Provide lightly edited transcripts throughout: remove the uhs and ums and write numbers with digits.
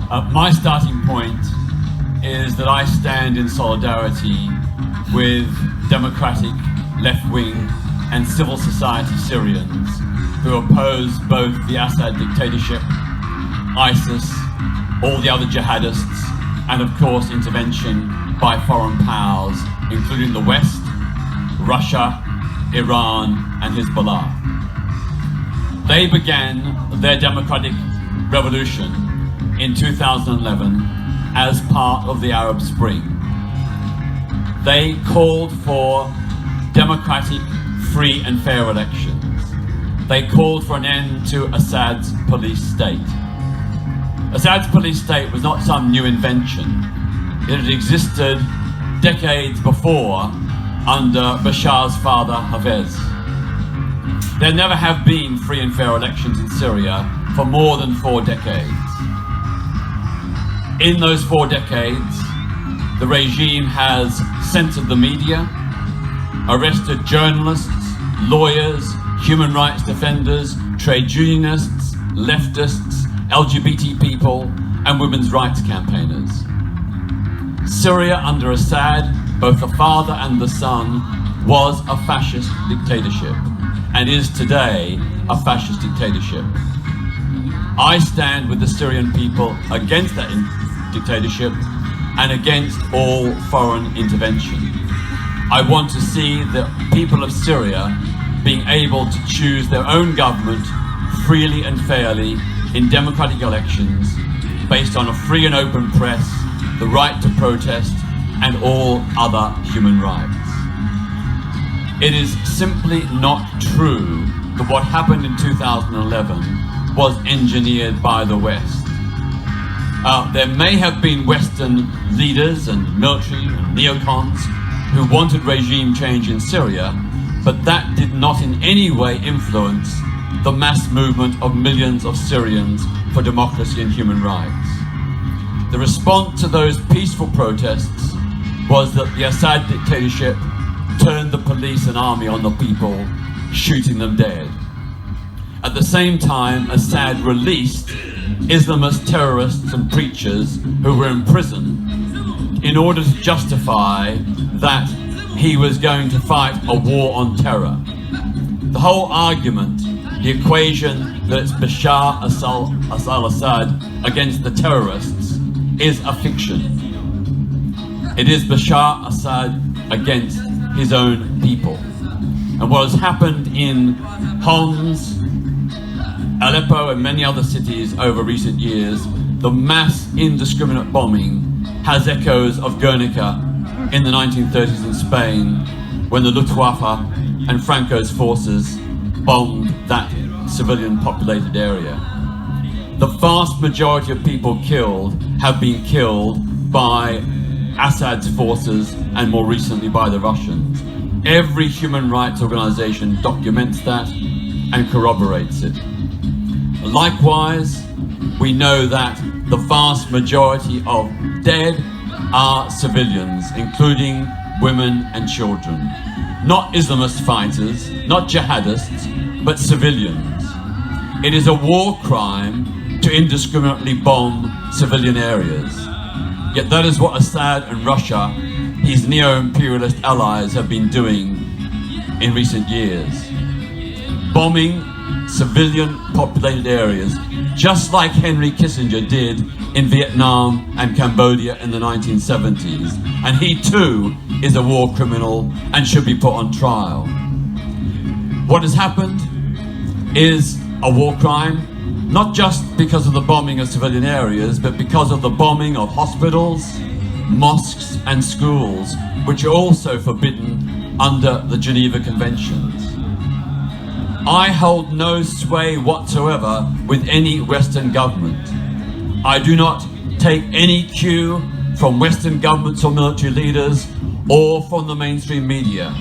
My starting point is that I stand in solidarity with democratic, left-wing and civil society Syrians who oppose both the Assad dictatorship, ISIS, all the other jihadists, and of course intervention by foreign powers, including the West, Russia, Iran and Hezbollah. They began their democratic revolution in 2011 as part of the Arab Spring. They called for democratic, free and fair elections. They called for an end to Assad's police state. Assad's police state was not some new invention. It had existed decades before under Bashar's father Hafez. There never have been free and fair elections in Syria for more than 4 decades. In those 4 decades, the regime has censored the media, arrested journalists, lawyers, human rights defenders, trade unionists, leftists, LGBT people, and women's rights campaigners. Syria under Assad, both the father and the son, was a fascist dictatorship and is today a fascist dictatorship. I stand with the Syrian people against that dictatorship and against all foreign intervention. I want to see the people of Syria being able to choose their own government freely and fairly in democratic elections based on a free and open press, the right to protest, and all other human rights. It is simply not true that what happened in 2011 was engineered by the West. There may have been Western leaders and military and neocons who wanted regime change in Syria, but that did not in any way influence the mass movement of millions of Syrians for democracy and human rights. The response to those peaceful protests was that the Assad dictatorship turned the police and army on the people, shooting them dead. At the same time, Assad released Islamist terrorists and preachers who were in prison in order to justify that he was going to fight a war on terror. The whole argument, the equation that it's Bashar al-Assad against the terrorists is a fiction. It is Bashar al-Assad against his own people. And what has happened in Homs, Aleppo and many other cities over recent years, the mass indiscriminate bombing has echoes of Guernica in the 1930s in Spain, when the Luftwaffe and Franco's forces bombed that civilian populated area. The vast majority of people killed have been killed by Assad's forces and more recently by the Russians. Every human rights organization documents that and corroborates it. Likewise, we know that the vast majority of dead are civilians, including women and children. Not Islamist fighters, not jihadists, but civilians. It is a war crime to indiscriminately bomb civilian areas. Yet that is what Assad and Russia, his neo-imperialist allies, have been doing in recent years. Bombing civilian populated areas, just like Henry Kissinger did in Vietnam and Cambodia in the 1970s. And he too is a war criminal and should be put on trial. What has happened is a war crime, not just because of the bombing of civilian areas, but because of the bombing of hospitals, mosques and schools, which are also forbidden under the Geneva Conventions. I hold no sway whatsoever with any Western government. I do not take any cue from Western governments or military leaders or from the mainstream media.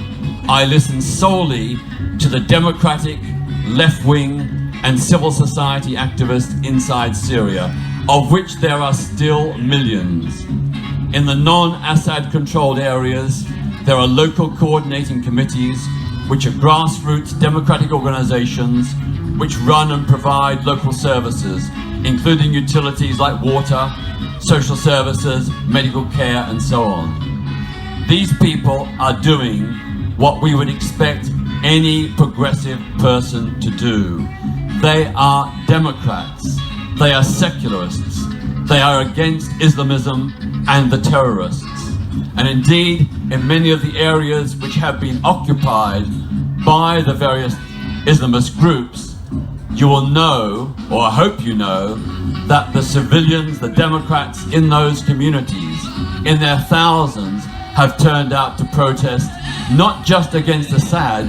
I listen solely to the democratic, left-wing and civil society activists inside Syria, of which there are still millions. In the non-Assad controlled areas, there are local coordinating committees, which are grassroots democratic organizations which run and provide local services, including utilities like water, social services, medical care, and so on. These people are doing what we would expect any progressive person to do. They are democrats, they are secularists, they are against Islamism and the terrorists. And indeed, in many of the areas which have been occupied by the various Islamist groups, you will know, or I hope you know, that the civilians, the Democrats in those communities, in their thousands, have turned out to protest not just against Assad,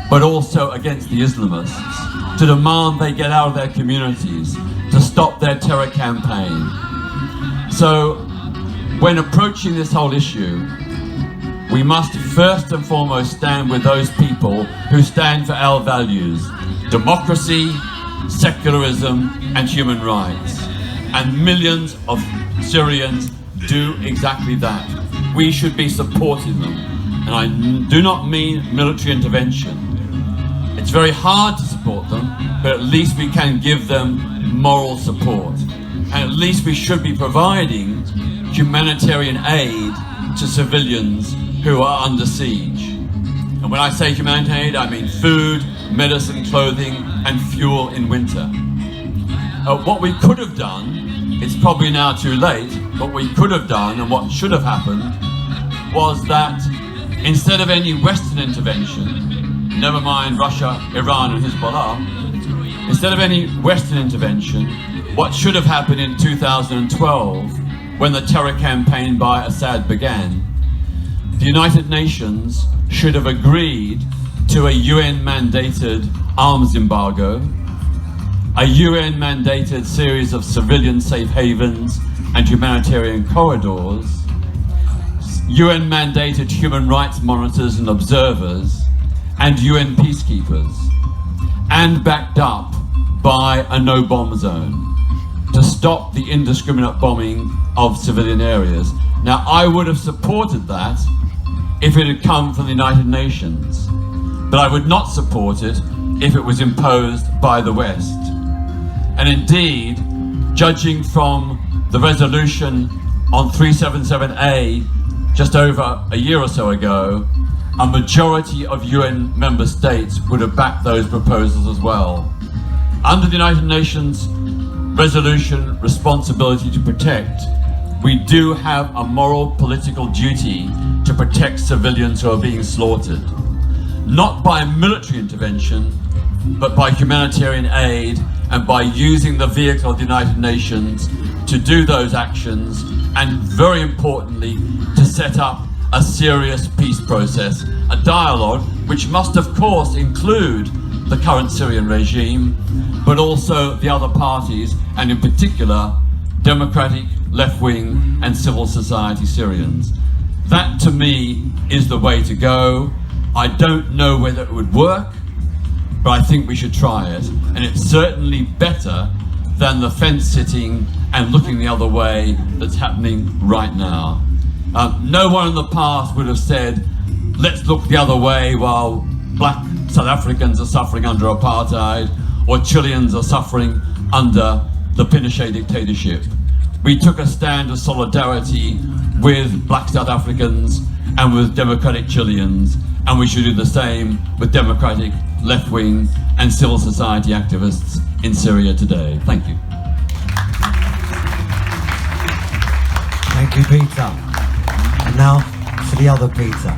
but also against the Islamists, to demand they get out of their communities, to stop their terror campaign. So, when approaching this whole issue, we must first and foremost stand with those people who stand for our values: democracy, secularism, and human rights. And millions of Syrians do exactly that. We should be supporting them. And I do not mean military intervention. It's very hard to support them, but at least we can give them moral support. And at least we should be providing humanitarian aid to civilians who are under siege. And when I say humanitarian aid, I mean food, medicine, clothing, and fuel in winter. What we could have done, it's probably now too late, what we could have done and what should have happened was that instead of any Western intervention, never mind Russia, Iran, and Hezbollah, instead of any Western intervention, what should have happened in 2012 when the terror campaign by Assad began, the United Nations should have agreed to a UN-mandated arms embargo, a UN-mandated series of civilian safe havens and humanitarian corridors, UN-mandated human rights monitors and observers, and UN peacekeepers, and backed up by a no-bomb zone to stop the indiscriminate bombing of civilian areas. Now, I would have supported that if it had come from the United Nations, but I would not support it if it was imposed by the West. And indeed, judging from the resolution on 377A just over a year or so ago, a majority of UN member states would have backed those proposals as well. Under the United Nations resolution, responsibility to protect, we do have a moral political duty to protect civilians who are being slaughtered. Not by military intervention, but by humanitarian aid and by using the vehicle of the United Nations to do those actions, and very importantly, to set up a serious peace process, a dialogue which must of course include the current Syrian regime, but also the other parties, and in particular, democratic, left-wing and civil society Syrians. That to me is the way to go. I don't know whether it would work, but I think we should try it. And it's certainly better than the fence sitting and looking the other way that's happening right now. No one in the past would have said, let's look the other way while black South Africans are suffering under apartheid or Chileans are suffering under the Pinochet dictatorship. We took a stand of solidarity with black South Africans and with democratic Chileans, and we should do the same with democratic, left-wing and civil society activists in Syria today. Thank you. Thank you, Peter. And now for the other Peter.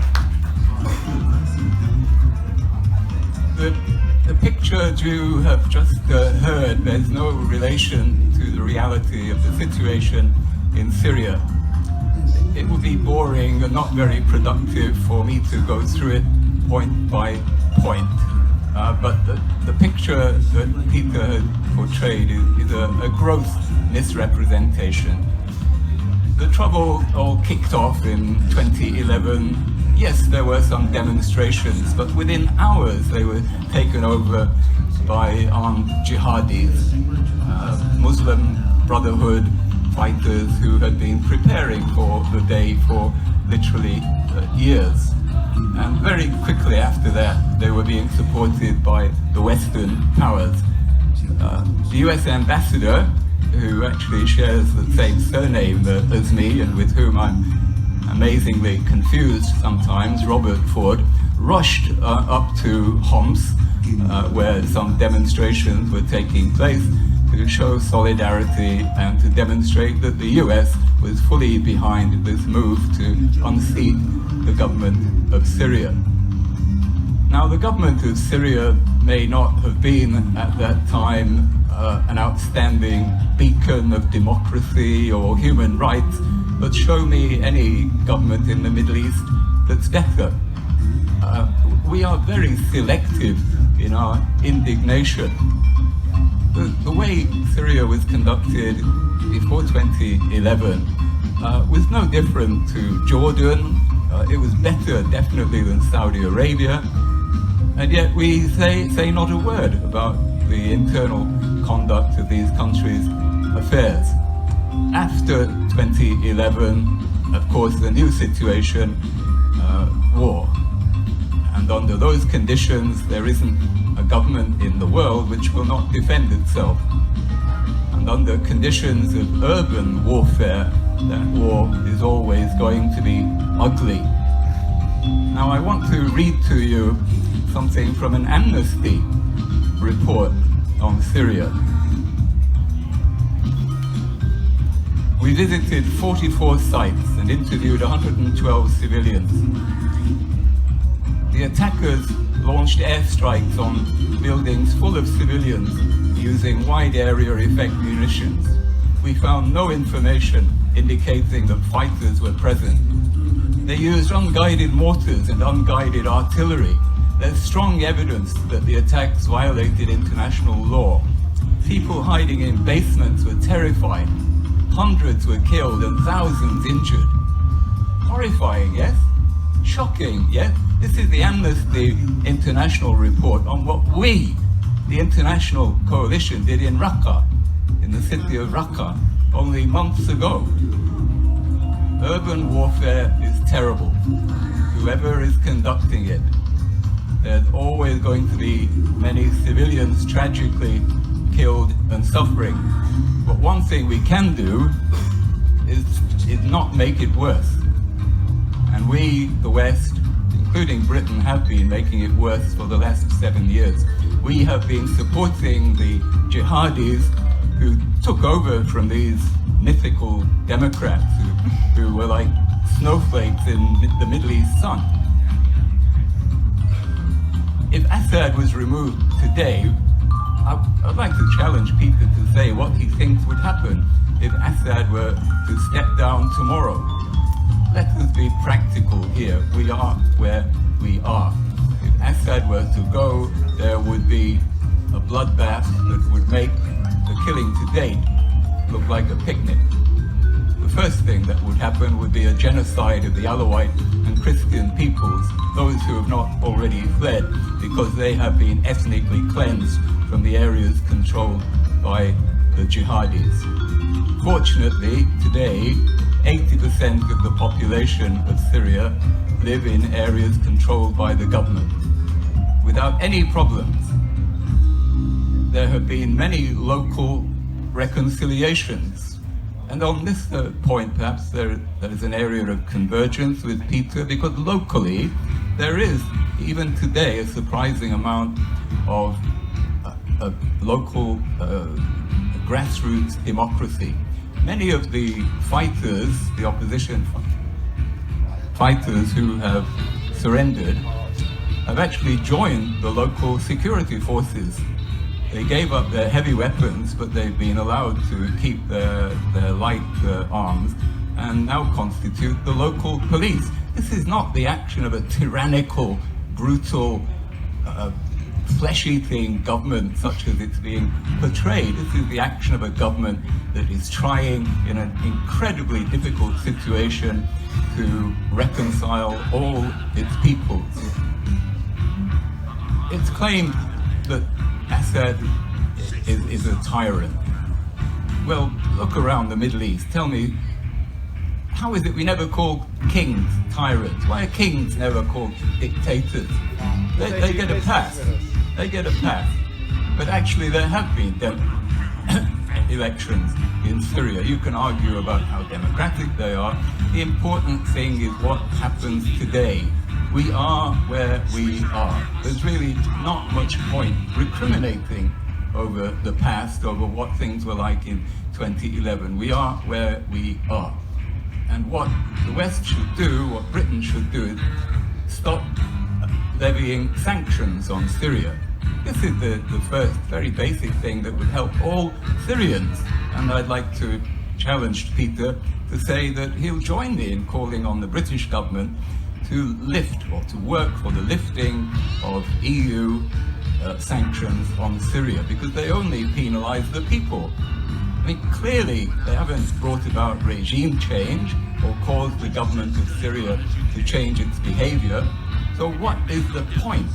The picture you have just heard bears no relation to the reality of the situation in Syria. It would be boring and not very productive for me to go through it point by point. But the picture that Peter had portrayed is a gross misrepresentation. The trouble all kicked off in 2011. Yes, there were some demonstrations, but within hours they were taken over by armed jihadis, Muslim Brotherhood fighters who had been preparing for the day for literally years. And very quickly after that, they were being supported by the Western powers. The US ambassador who actually shares the same surname as me and with whom I'm amazingly confused sometimes, Robert Ford, rushed up to Homs, where some demonstrations were taking place, to show solidarity and to demonstrate that the US was fully behind this move to unseat the government of Syria. Now, the government of Syria may not have been at that time an outstanding beacon of democracy or human rights, but show me any government in the Middle East that's better. We are very selective in our indignation. The way Syria was conducted before 2011 was no different to Jordan. It was better, definitely, than Saudi Arabia. And yet we say not a word about the internal conduct of these countries' affairs. After 2011, of course, the new situation, war. And under those conditions, there isn't a government in the world which will not defend itself. And under conditions of urban warfare, that war is always going to be ugly. Now, I want to read to you something from an Amnesty report on Syria. We visited 44 sites and interviewed 112 civilians. The attackers launched airstrikes on buildings full of civilians using wide area effect munitions. We found no information indicating that fighters were present. They used unguided mortars and unguided artillery. There's strong evidence that the attacks violated international law. People hiding in basements were terrified. Hundreds were killed and thousands injured. Horrifying, yes? Shocking, yes? This is the Amnesty International report on what we, the International Coalition, did in Raqqa, in the city of Raqqa, only months ago. Urban warfare is terrible. Whoever is conducting it, there's always going to be many civilians tragically killed and suffering. But one thing we can do is not make it worse. And we, the West, including Britain, have been making it worse for the last 7 years. We have been supporting the jihadis who took over from these mythical Democrats who were like snowflakes in the Middle East sun. If Assad was removed today, I'd like to challenge Peter to say what he thinks would happen if Assad were to step down tomorrow. Let us be practical here. We are where we are. If Assad were to go, there would be a bloodbath that would make the killing to date look like a picnic. The first thing that would happen would be a genocide of the Alawite and Christian peoples, those who have not already fled, because they have been ethnically cleansed from the areas controlled by the jihadis. Fortunately, today, 80% of the population of Syria live in areas controlled by the government without any problems. There have been many local reconciliations. And on this point, perhaps there is an area of convergence with Peter, because locally there is, even today, a surprising amount of local grassroots democracy. Many of the fighters, the opposition fighters who have surrendered, have actually joined the local security forces. They gave up their heavy weapons, but they've been allowed to keep their light arms and now constitute the local police. This is not the action of a tyrannical, brutal, flesh-eating government such as it's being portrayed. This is the action of a government that is trying in an incredibly difficult situation to reconcile all its peoples. It's claimed that Assad is a tyrant. Well, look around the Middle East. Tell me, how is it we never call kings tyrants? Why are kings never called dictators? They get a pass. They get a pass. But actually there have been elections in Syria. You can argue about how democratic they are. The important thing is what happens today. We are where we are. There's really not much point recriminating over the past, over what things were like in 2011. We are where we are. And what the West should do, what Britain should do, is stop levying sanctions on Syria. This is the first very basic thing that would help all Syrians. And I'd like to challenge Peter to say that he'll join me in calling on the British government to lift or to work for the lifting of EU sanctions on Syria, because they only penalize the people. I mean, clearly they haven't brought about regime change or caused the government of Syria to change its behavior. So what is the point?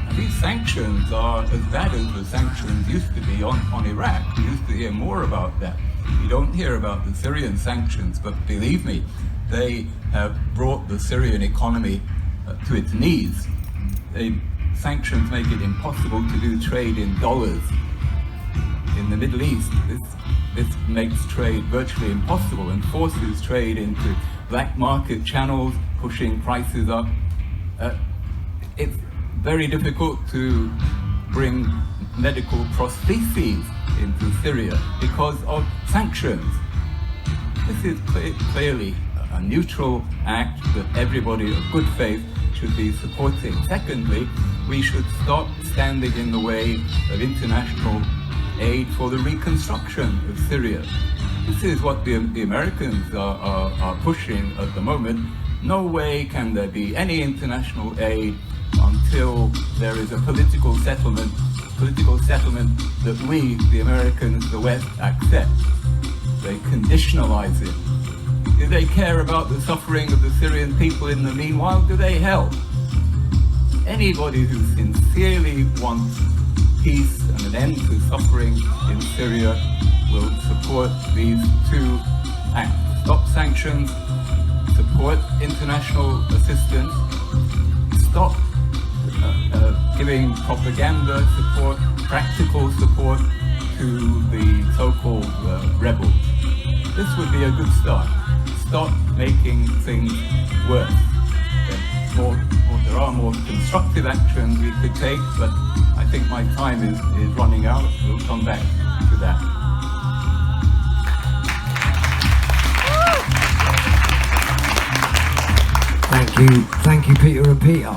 And these sanctions are as bad as the sanctions used to be on Iraq. We used to hear more about that. You don't hear about the Syrian sanctions, but believe me, they have brought the Syrian economy to its knees. Sanctions make it impossible to do trade in dollars. In the Middle East, this makes trade virtually impossible and forces trade into black market channels, pushing prices up. It's very difficult to bring medical prostheses into Syria because of sanctions. This is clearly a neutral act that everybody of good faith should be supporting. Secondly, we should stop standing in the way of international aid for the reconstruction of Syria. This is what the Americans are pushing at the moment. No way can there be any international aid until there is a political settlement that we, the Americans, the West, accept. They conditionalize it. Do they care about the suffering of the Syrian people in the meanwhile? Do they help? Anybody who sincerely wants peace and an end to suffering in Syria will support these two acts. Stop sanctions, support international assistance, stop giving propaganda support, practical support to the so-called rebels. This would be a good start. Stop making things worse. There are more constructive actions we could take, but I think my time is running out. We'll come back to that. Thank you, Peter and Peter.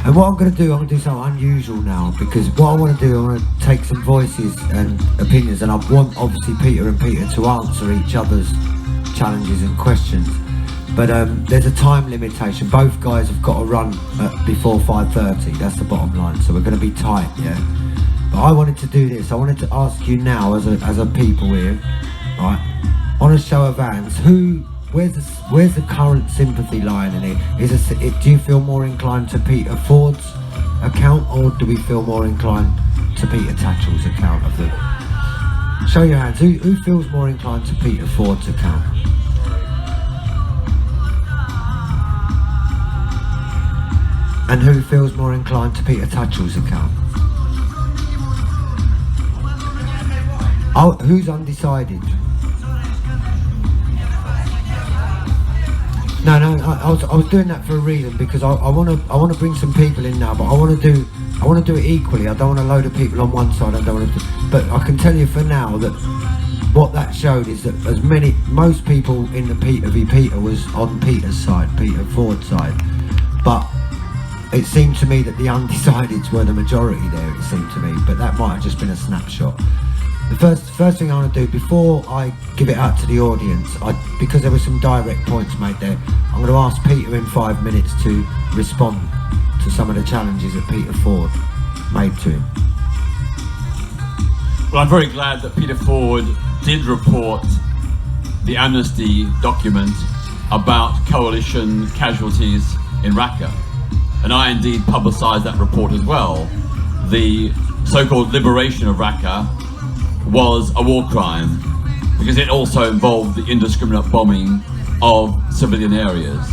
And what I'm going to do, something unusual now, because what I want to do, I want to take some voices and opinions, and I want obviously Peter and Peter to answer each other's challenges and questions. But there's a time limitation. Both guys have got to run before 5:30. That's the bottom line. So we're going to be tight, yeah. But I wanted to do this. I wanted to ask you now, as a people here, right, on a show of hands, where's the current sympathy lying in it? Do you feel more inclined to Peter Ford's account, or do we feel more inclined to Peter Tatchell's account of the? Show your hands. Who feels more inclined to Peter Ford's account? And who feels more inclined to Peter Tatchell's account? Oh, who's undecided? No, I was doing that for a reason, because I want to bring some people in now, but I want to do it equally. I don't want a load of people on one side. But I can tell you for now that what that showed is that most people in the Peter v Peter was on Peter's side, Peter Ford's side, but it seemed to me that the undecideds were the majority there, it seemed to me, but that might have just been a snapshot. The first thing I want to do, before I give it out to the audience, because there were some direct points made there, I'm going to ask Peter in 5 minutes to respond to some of the challenges that Peter Ford made to him. Well, I'm very glad that Peter Ford did report the amnesty document about coalition casualties in Raqqa. And I indeed publicised that report as well. The so-called liberation of Raqqa was a war crime because it also involved the indiscriminate bombing of civilian areas.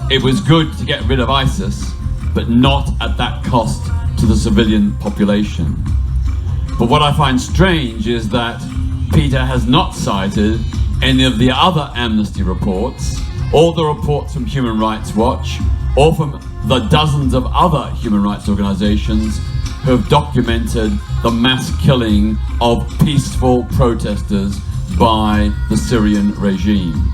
It was good to get rid of ISIS, but not at that cost to the civilian population. But what I find strange is that Peter has not cited any of the other Amnesty reports, or the reports from Human Rights Watch, or from the dozens of other human rights organizations who have documented the mass killing of peaceful protesters by the Syrian regime.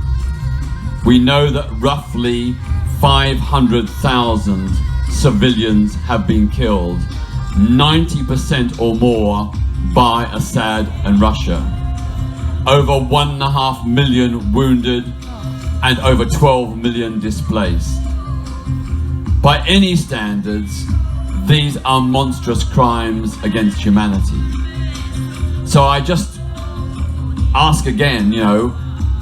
We know that roughly 500,000 civilians have been killed, 90% or more by Assad and Russia. Over 1.5 million wounded and over 12 million displaced. By any standards, these are monstrous crimes against humanity. So I just ask again,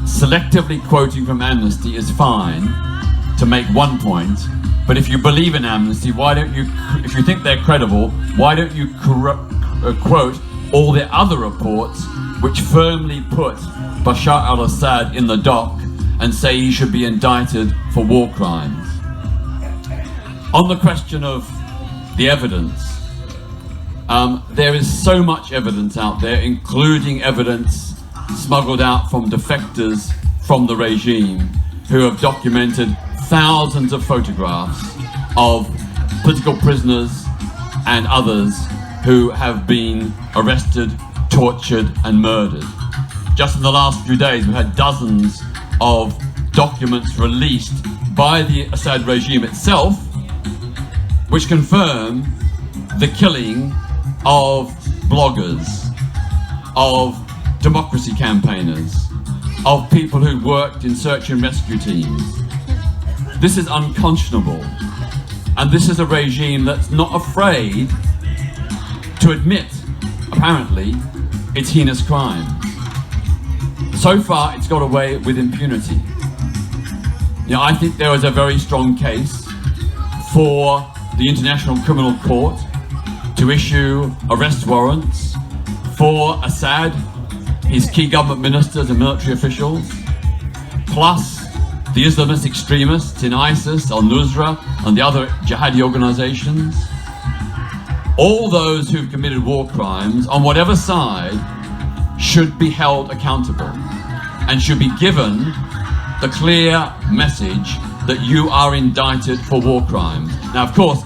selectively quoting from Amnesty is fine to make one point, but if you believe in Amnesty, if you think they're credible, why don't you quote all the other reports which firmly put Bashar al-Assad in the dock and say he should be indicted for war crimes? On the question of the evidence, there is so much evidence out there, including evidence smuggled out from defectors from the regime who have documented thousands of photographs of political prisoners and others who have been arrested, tortured and murdered. Just in the last few days we've had dozens of documents released by the Assad regime itself which confirm the killing of bloggers, of democracy campaigners, of people who worked in search and rescue teams. This is unconscionable, and this is a regime that's not afraid to admit, apparently, its heinous crimes. So far, it's got away with impunity. I think there is a very strong case for the International Criminal Court to issue arrest warrants for Assad, his key government ministers and military officials, plus the Islamist extremists in ISIS, al-Nusra and the other jihadi organizations. All those who've committed war crimes on whatever side should be held accountable and should be given the clear message that you are indicted for war crimes. Now, of course,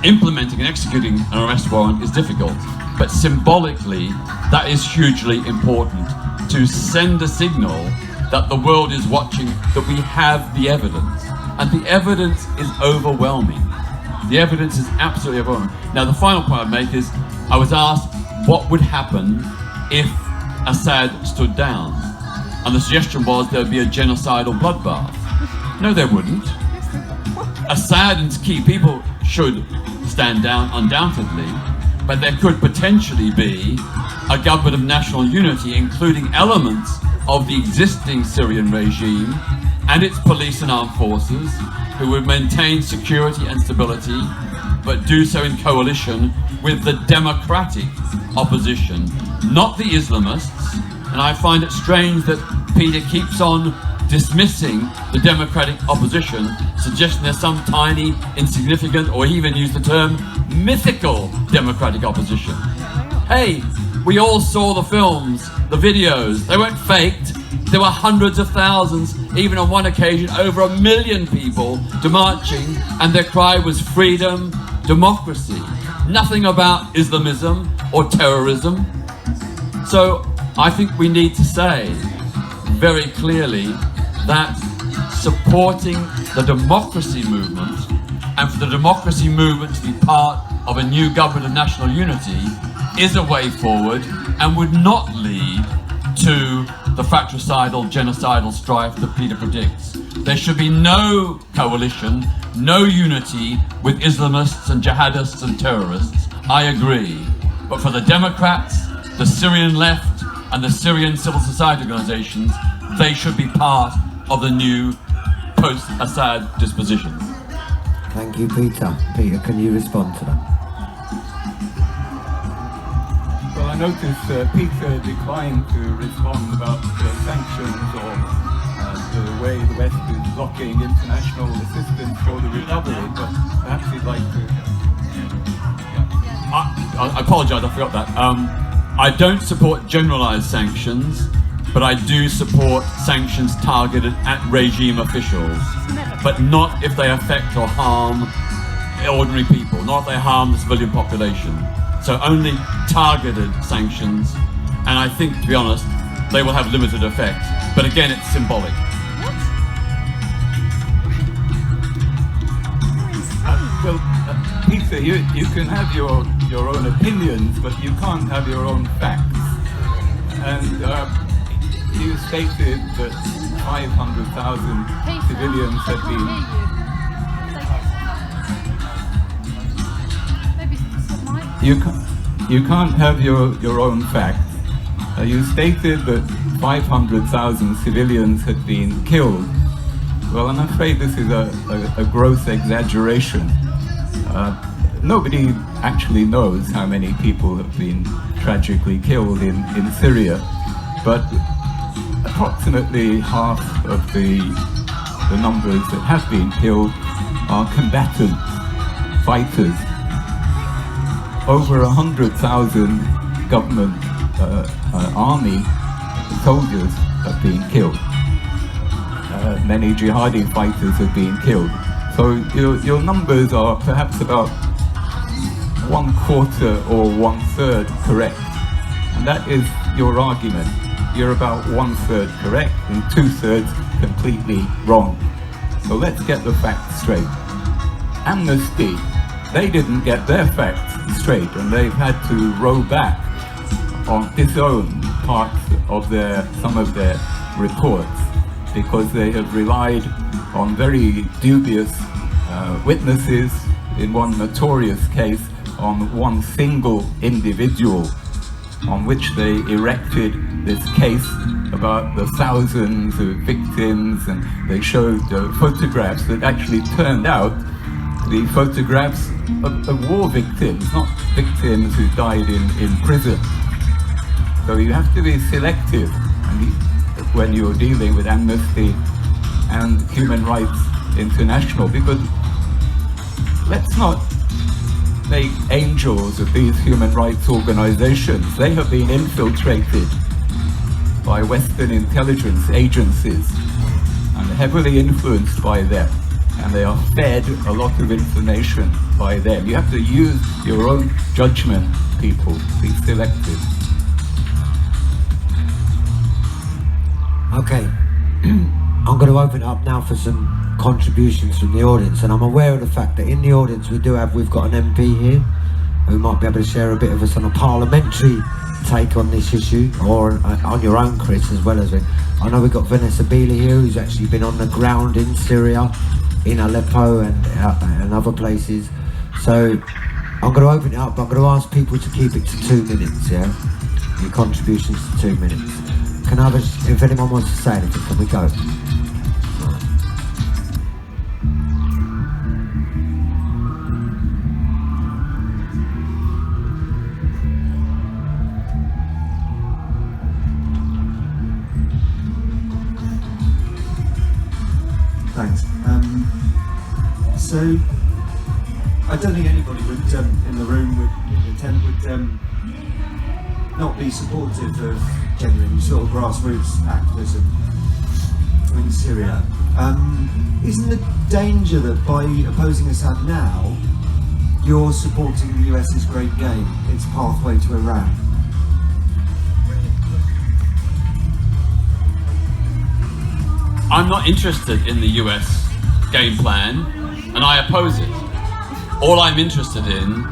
implementing and executing an arrest warrant is difficult, but symbolically, that is hugely important to send a signal that the world is watching, that we have the evidence. And the evidence is overwhelming. The evidence is absolutely overwhelming. Now, the final point I'd make is, I was asked what would happen if Assad stood down. And the suggestion was there would be a genocidal bloodbath. No, there wouldn't. Assad and key people should stand down, undoubtedly, but there could potentially be a government of national unity, including elements of the existing Syrian regime and its police and armed forces, who would maintain security and stability, but do so in coalition with the democratic opposition, not the Islamists. And I find it strange that Peter keeps on dismissing the democratic opposition, suggesting there's some tiny, insignificant, or he even used the term mythical democratic opposition. Hey, we all saw the films, the videos. They weren't faked. There were hundreds of thousands, even on one occasion over 1 million people marching, and their cry was freedom, democracy. Nothing about Islamism or terrorism. So I think we need to say very clearly that supporting the democracy movement, and for the democracy movement to be part of a new government of national unity, is a way forward and would not lead to the fratricidal, genocidal strife that Peter predicts. There should be no coalition, no unity with Islamists and jihadists and terrorists. I agree. But for the Democrats, the Syrian left and the Syrian civil society organizations, they should be part of the new post-Assad dispositions. Thank you, Peter. Peter, can you respond to that? Well, I noticed Peter declined to respond about sanctions or the way the West is blocking international assistance for the recovery, but perhaps he'd like to... I apologise, I forgot that. I don't support generalised sanctions, but I do support sanctions targeted at regime officials, but not if they affect or harm ordinary people, not if they harm the civilian population. So only targeted sanctions, and I think, to be honest, they will have limited effect. But again, it's symbolic. Well, Peter, you can have your own opinions, but you can't have your own facts. And you stated that 500,000 civilians have been... You can't have your own facts. You stated that 500,000 civilians had been killed. Well, I'm afraid this is a gross exaggeration. Nobody actually knows how many people have been tragically killed in Syria, but approximately half of the numbers that have been killed are combatant fighters. Over 100,000 government army soldiers have been killed. Many jihadi fighters have been killed. So your numbers are perhaps about 1/4 or 1/3 correct. And that is your argument. You're about 1/3 correct and 2/3 completely wrong. So let's get the facts straight. Amnesty, they didn't get their facts straight, and they've had to row back on disown parts of some of their reports, because they have relied on very dubious witnesses, in one notorious case on one single individual, on which they erected this case about the thousands of victims, and they showed photographs that actually turned out to be photographs of war victims, not victims who died in prison. So you have to be selective when you're dealing with Amnesty and Human Rights International, because let's not make angels of these human rights organizations. They have been infiltrated by Western intelligence agencies and heavily influenced by them, and they are fed a lot of information by them. You have to use your own judgment, people. Be selective. Okay, I'm going to open it up now for some contributions from the audience, and I'm aware of the fact that in the audience we've got an MP here who might be able to share a bit of a sort of parliamentary take on this issue, or on your own, Chris, as well as I know we've got Vanessa Beeley here, who's actually been on the ground in Syria, in Aleppo and other places. So I'm going to open it up, but I'm going to ask people to keep it to 2 minutes, yeah? Your contributions to 2 minutes. Can others, if anyone wants to say anything, can we go? Thanks. So I don't think anybody would in the room would not be supportive of genuine sort of grassroots activism in Syria. Isn't the danger that by opposing Assad now, you're supporting the US's great game, its pathway to Iran? I'm not interested in the US game plan, and I oppose it. All I'm interested in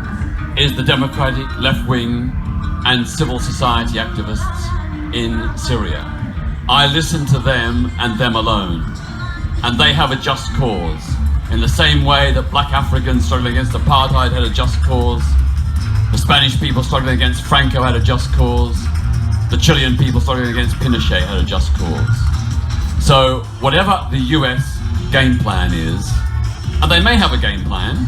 is the democratic left-wing and civil society activists in Syria. I listen to them and them alone, and they have a just cause. In the same way that black Africans struggling against apartheid had a just cause, the Spanish people struggling against Franco had a just cause, the Chilean people struggling against Pinochet had a just cause. So whatever the US game plan is, and they may have a game plan,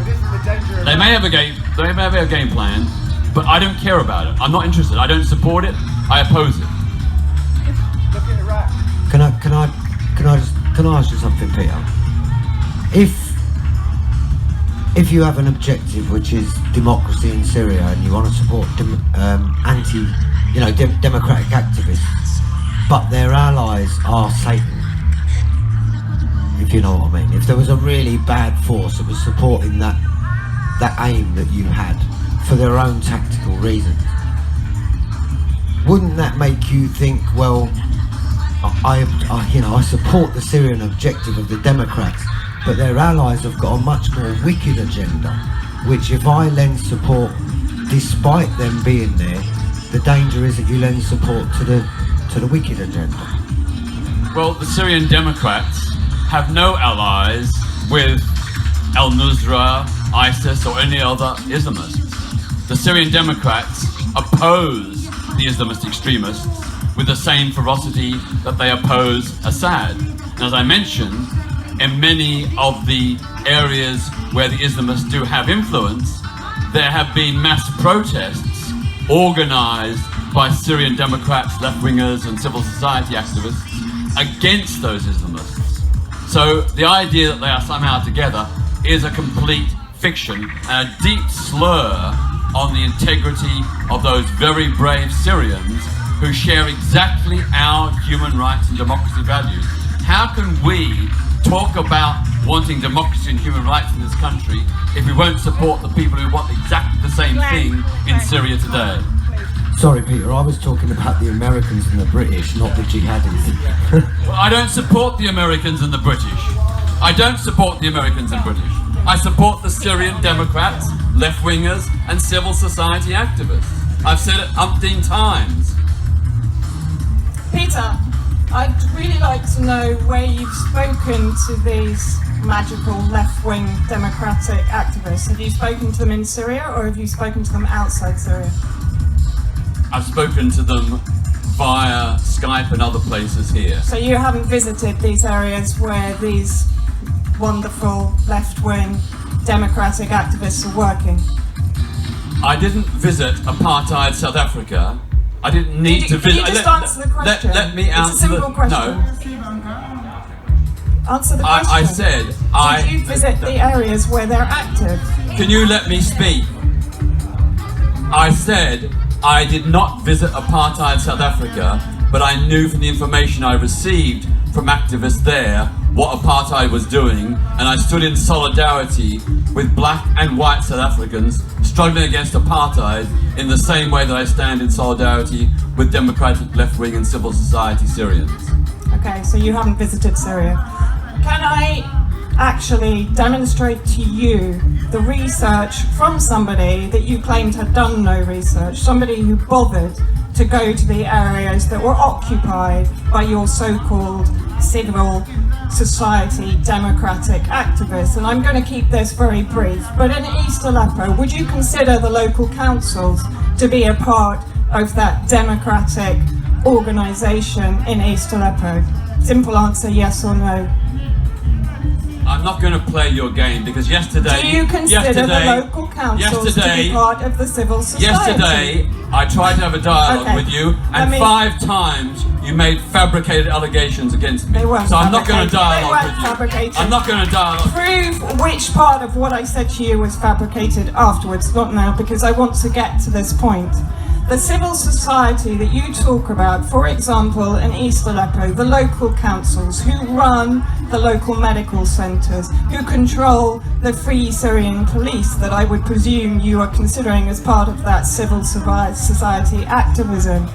they may have a game plan, but I don't care about it. I'm not interested. I don't support it. I oppose it. Look at Iraq. Can I ask you something, Peter? if you have an objective which is democracy in Syria and you want to support democratic activists, but their allies are Satan, if you know what I mean. If there was a really bad force that was supporting that aim that you had for their own tactical reasons, wouldn't that make you think, well, I support the Syrian objective of the Democrats, but their allies have got a much more wicked agenda, which if I lend support despite them being there, the danger is that you lend support to the wicked agenda? Well, the Syrian Democrats have no allies with al-Nusra, ISIS or any other Islamists. The Syrian Democrats oppose the Islamist extremists with the same ferocity that they oppose Assad. And as I mentioned, in many of the areas where the Islamists do have influence, there have been mass protests organized by Syrian Democrats, left-wingers and civil society activists against those Islamists. So the idea that they are somehow together is a complete fiction and a deep slur on the integrity of those very brave Syrians who share exactly our human rights and democracy values. How can we talk about wanting democracy and human rights in this country if we won't support the people who want exactly the same thing in Syria today? Sorry, Peter, I was talking about the Americans and the British, not the jihadis. Well, I don't support the Americans and the British. I don't support the Americans and British. I support the Syrian Democrats, left-wingers and civil society activists. I've said it umpteen times. Peter, I'd really like to know where you've spoken to these magical left-wing democratic activists. Have you spoken to them in Syria or have you spoken to them outside Syria? I've spoken to them via Skype and other places here. So you haven't visited these areas where these wonderful left-wing democratic activists are working? I didn't visit apartheid South Africa. I didn't need to visit. Can you just answer the question? Let me answer. It's a simple question. No. Answer the question. I said Did you visit the areas where they're active? Can you let me speak? I said I did not visit apartheid South Africa, but I knew from the information I received from activists there what apartheid was doing, and I stood in solidarity with black and white South Africans struggling against apartheid in the same way that I stand in solidarity with democratic left-wing and civil society Syrians. Okay, so you haven't visited Syria. Can I actually demonstrate to you the research from somebody that you claimed had done no research, somebody who bothered to go to the areas that were occupied by your so-called civil society democratic activists? And I'm going to keep this very brief, but in East Aleppo, would you consider the local councils to be a part of that democratic organisation in East Aleppo? Simple answer, yes or no. I'm not going to play your game because yesterday... Do you consider the local councils to be part of the civil society? Yesterday, I tried to have a dialogue with you, and 5 times you made fabricated allegations against me. They weren't so I'm not going to dialogue with you. Fabricated. I'm not going to dialogue. Prove which part of what I said to you was fabricated afterwards, not now, because I want to get to this point. The civil society that you talk about, for example, in East Aleppo, the local councils who run the local medical centres, who control the Free Syrian Police that I would presume you are considering as part of that civil society activism.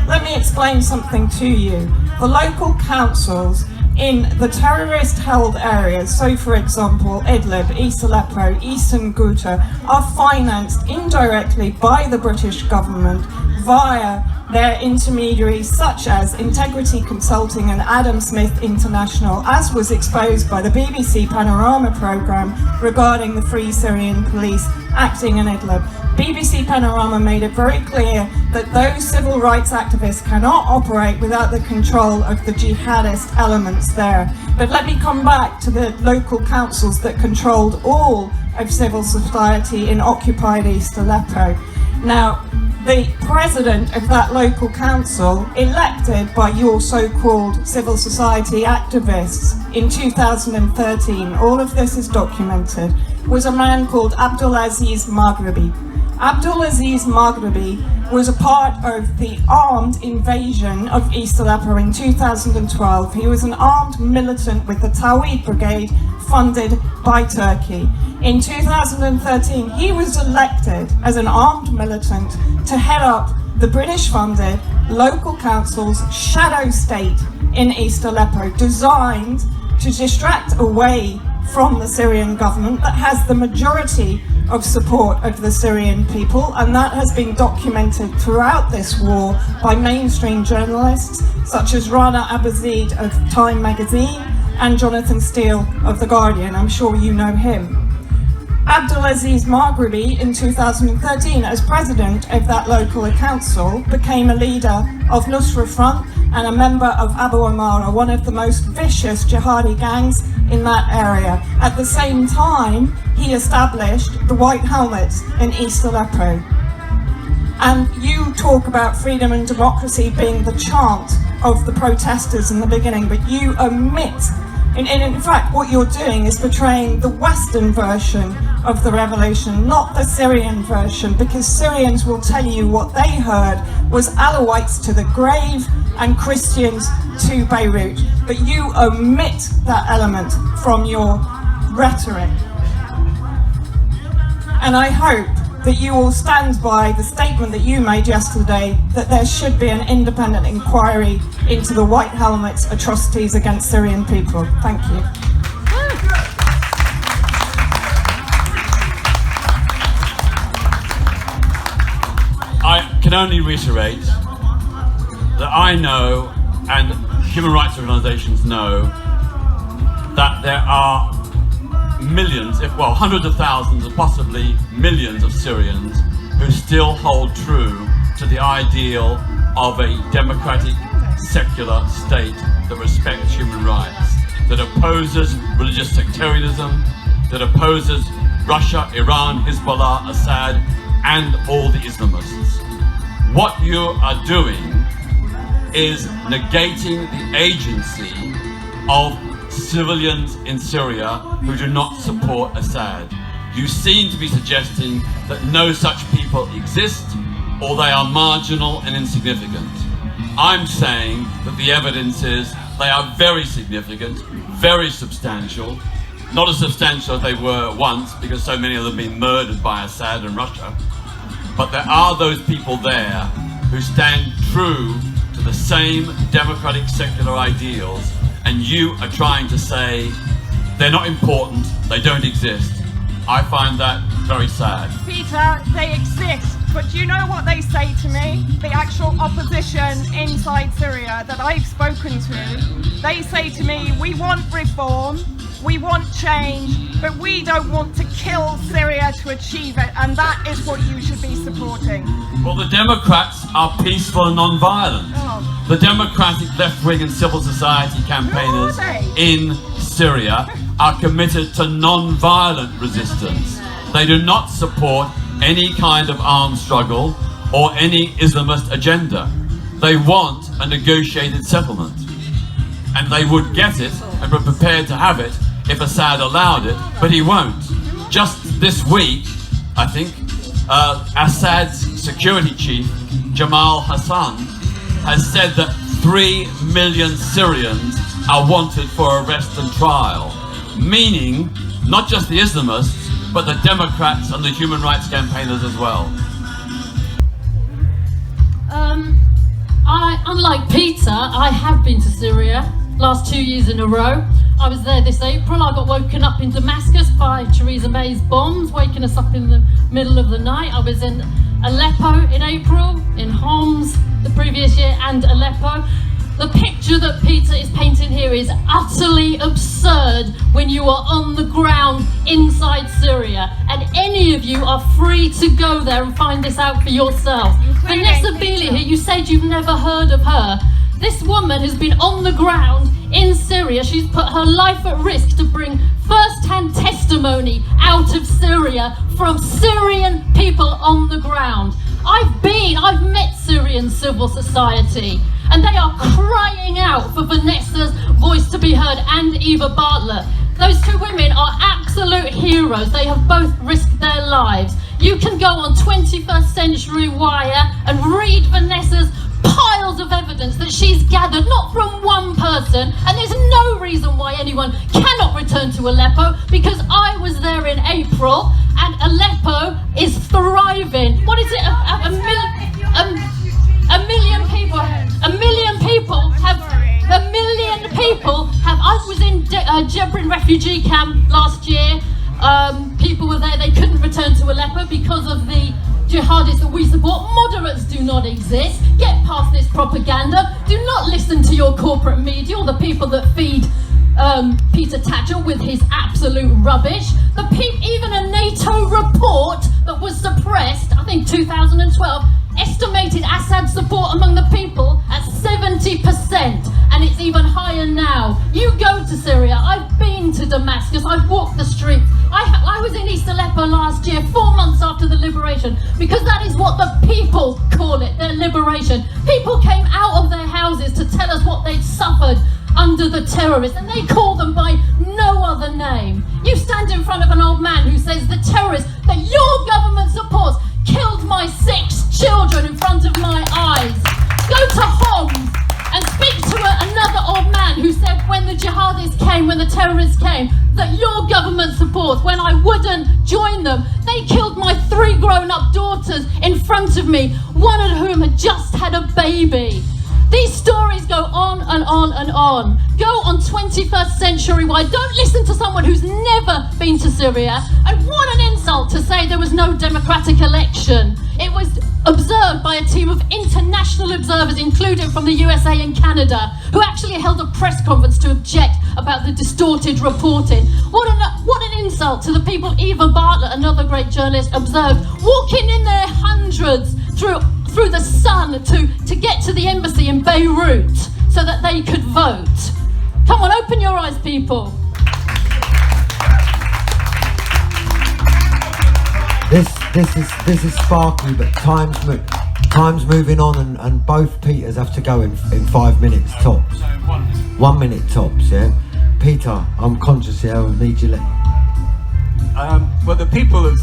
Let me explain something to you. The local councils in the terrorist-held areas, so for example Idlib, East Aleppo, Eastern Ghouta, are financed indirectly by the British government via their intermediaries such as Integrity Consulting and Adam Smith International, as was exposed by the BBC Panorama programme regarding the Free Syrian Police acting in Idlib. BBC Panorama made it very clear that those civil rights activists cannot operate without the control of the jihadist elements there. But let me come back to the local councils that controlled all of civil society in occupied East Aleppo. Now, the president of that local council, elected by your so-called civil society activists in 2013, all of this is documented. was a man called Abdulaziz Maghribi. Abdulaziz Maghribi was a part of the armed invasion of East Aleppo in 2012. He was an armed militant with the Tawhid Brigade funded by Turkey. In 2013, he was elected as an armed militant to head up the British-funded local council's shadow state in East Aleppo, designed to distract away from the Syrian government that has the majority of support of the Syrian people, and that has been documented throughout this war by mainstream journalists such as Rana Abazeed of Time magazine and Jonathan Steele of The Guardian. I'm sure you know him. Abdulaziz Maghribi in 2013, as president of that local council, became a leader of Nusra Front and a member of Abu Amara, one of the most vicious jihadi gangs in that area. At the same time, he established the White Helmets in East Aleppo. And you talk about freedom and democracy being the chant of the protesters in the beginning, but you omit, and in fact what you're doing is portraying the Western version of the revolution, not the Syrian version, because Syrians will tell you what they heard was Alawites to the grave and Christians to Beirut. But you omit that element from your rhetoric. And I hope that you will stand by the statement that you made yesterday that there should be an independent inquiry into the White Helmets' atrocities against Syrian people. Thank you. I can only reiterate that I know, and human rights organisations know, that there are millions, hundreds of thousands and possibly millions of Syrians who still hold true to the ideal of a democratic, secular state that respects human rights, that opposes religious sectarianism, that opposes Russia, Iran, Hezbollah, Assad, and all the Islamists. What you are doing is negating the agency of civilians in Syria who do not support Assad. You seem to be suggesting that no such people exist, or they are marginal and insignificant. I'm saying that the evidence is they are very significant, very substantial, not as substantial as they were once because so many of them have been murdered by Assad and Russia, but there are those people there who stand true to the same democratic secular ideals, and you are trying to say they're not important, they don't exist. I find that very sad. Peter, they exist, but do you know what they say to me? The actual opposition inside Syria that I've spoken to, they say to me, we want reform, we want change, but we don't want to kill Syria to achieve it, and that is what you should be supporting. Well, the Democrats are peaceful and non-violent. Oh. The democratic left-wing and civil society campaigners Who are they? in Syria are committed to non-violent resistance. They do not support any kind of armed struggle or any Islamist agenda. They want a negotiated settlement, and they would get it and were prepared to have it if Assad allowed it, but he won't. Just this week, I think, Assad's security chief, Jamal Hassan, has said that 3 million Syrians are wanted for arrest and trial, meaning not just the Islamists, but the Democrats and the human rights campaigners as well. Unlike Peter, I have been to Syria last 2 years in a row. I was there this April. I got woken up in Damascus by Theresa May's bombs, waking us up in the middle of the night. I was in Aleppo in April, in Homs the previous year, and Aleppo. The picture that Peter is painting here is utterly absurd when you are on the ground inside Syria, and any of you are free to go there and find this out for yourself. Vanessa Beeley here, you said you've never heard of her. This woman has been on the ground in Syria. She's put her life at risk to bring first-hand testimony out of Syria from Syrian people on the ground. I've met Syrian civil society, and they are crying out for Vanessa's voice to be heard, and Eva Bartlett. Those two women are absolute heroes. They have both risked their lives. You can go on 21st Century Wire and read Vanessa's piles of evidence that she's gathered, not from one person, and there's no reason why anyone cannot return to Aleppo, because I was there in April and Aleppo is thriving. What is it? A million people have. I was in Jebrin refugee camp last year. People were there, they couldn't return to Aleppo because of the jihadists that we support. Moderates do not exist. Get past this propaganda. Do not listen to your corporate media or the people that feed Peter Tatchell with his absolute rubbish. Even a NATO report that was suppressed, I think 2012, estimated Assad support among the people at 70%, and it's even higher now. You go to Syria. I've been to Damascus. I've walked the streets. I was in East Aleppo last year, 4 months after the liberation, because that is what the people call it, their liberation. People came out of their houses to tell us what they'd suffered under the terrorists, and they call them by no other name. You stand in front of an old man who says the terrorists that your government supports killed my 6 children in front of my eyes. Go to Homs and speak to another old man who said when the jihadists came, when the terrorists came, that your government supports, when I wouldn't join them, they killed my 3 grown-up daughters in front of me, one of whom had just had a baby. These stories go on and on and on. Go on 21st Century Wire. Don't listen to someone who's never been to Syria. And what an insult to say there was no democratic election. It was observed by a team of international observers, including from the USA and Canada, who actually held a press conference to object about the distorted reporting. What an insult to the people Eva Bartlett, another great journalist, observed, walking in their hundreds through the sun to get to the embassy in Beirut so that they could vote. Come on, open your eyes, people. This is sparkly, but time's moving on, and both Peters have to go in 5 minutes tops. 1 minute tops, yeah. Peter, I'm conscious here. I need you. Well, the people of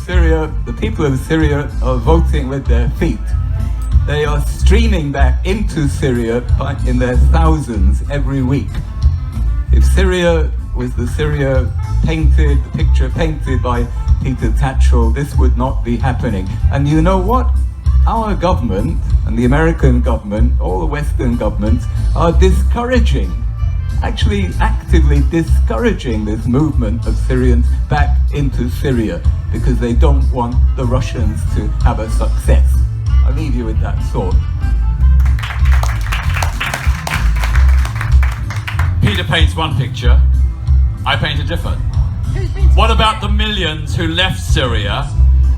Syria are voting with their feet. They are streaming back into Syria in their thousands every week. If Syria was the Syria the picture painted by Peter Tatchell, this would not be happening. And you know what? Our government and the American government, all the Western governments, are discouraging, actually actively discouraging this movement of Syrians back into Syria because they don't want the Russians to have a success. I'll leave you with that thought. Peter paints one picture, I paint a different. What about the millions who left Syria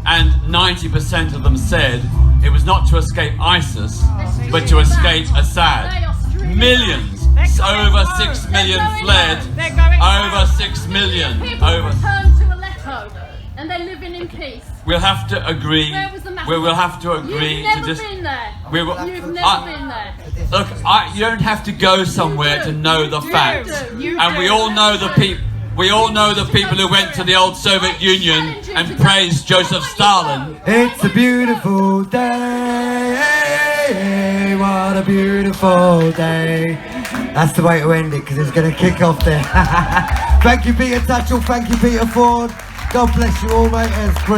and 90% of them said it was not to escape ISIS, but to escape Assad? Millions. Over 6 million fled. Over 6 million. People returned to Aleppo and they're living in peace. We'll have to agree. We will have to agree You've to just. never been there. You've never been there. Look, you don't have to go somewhere to know the facts, and we all know the people. We all know the people who went to the old Soviet Union and praised Joseph Stalin. It's a beautiful day. What a beautiful day. That's the way to end it, because it's going to kick off there. Thank you, Peter Tatchell. Thank you, Peter Ford. God bless you all, mate. It's brilliant.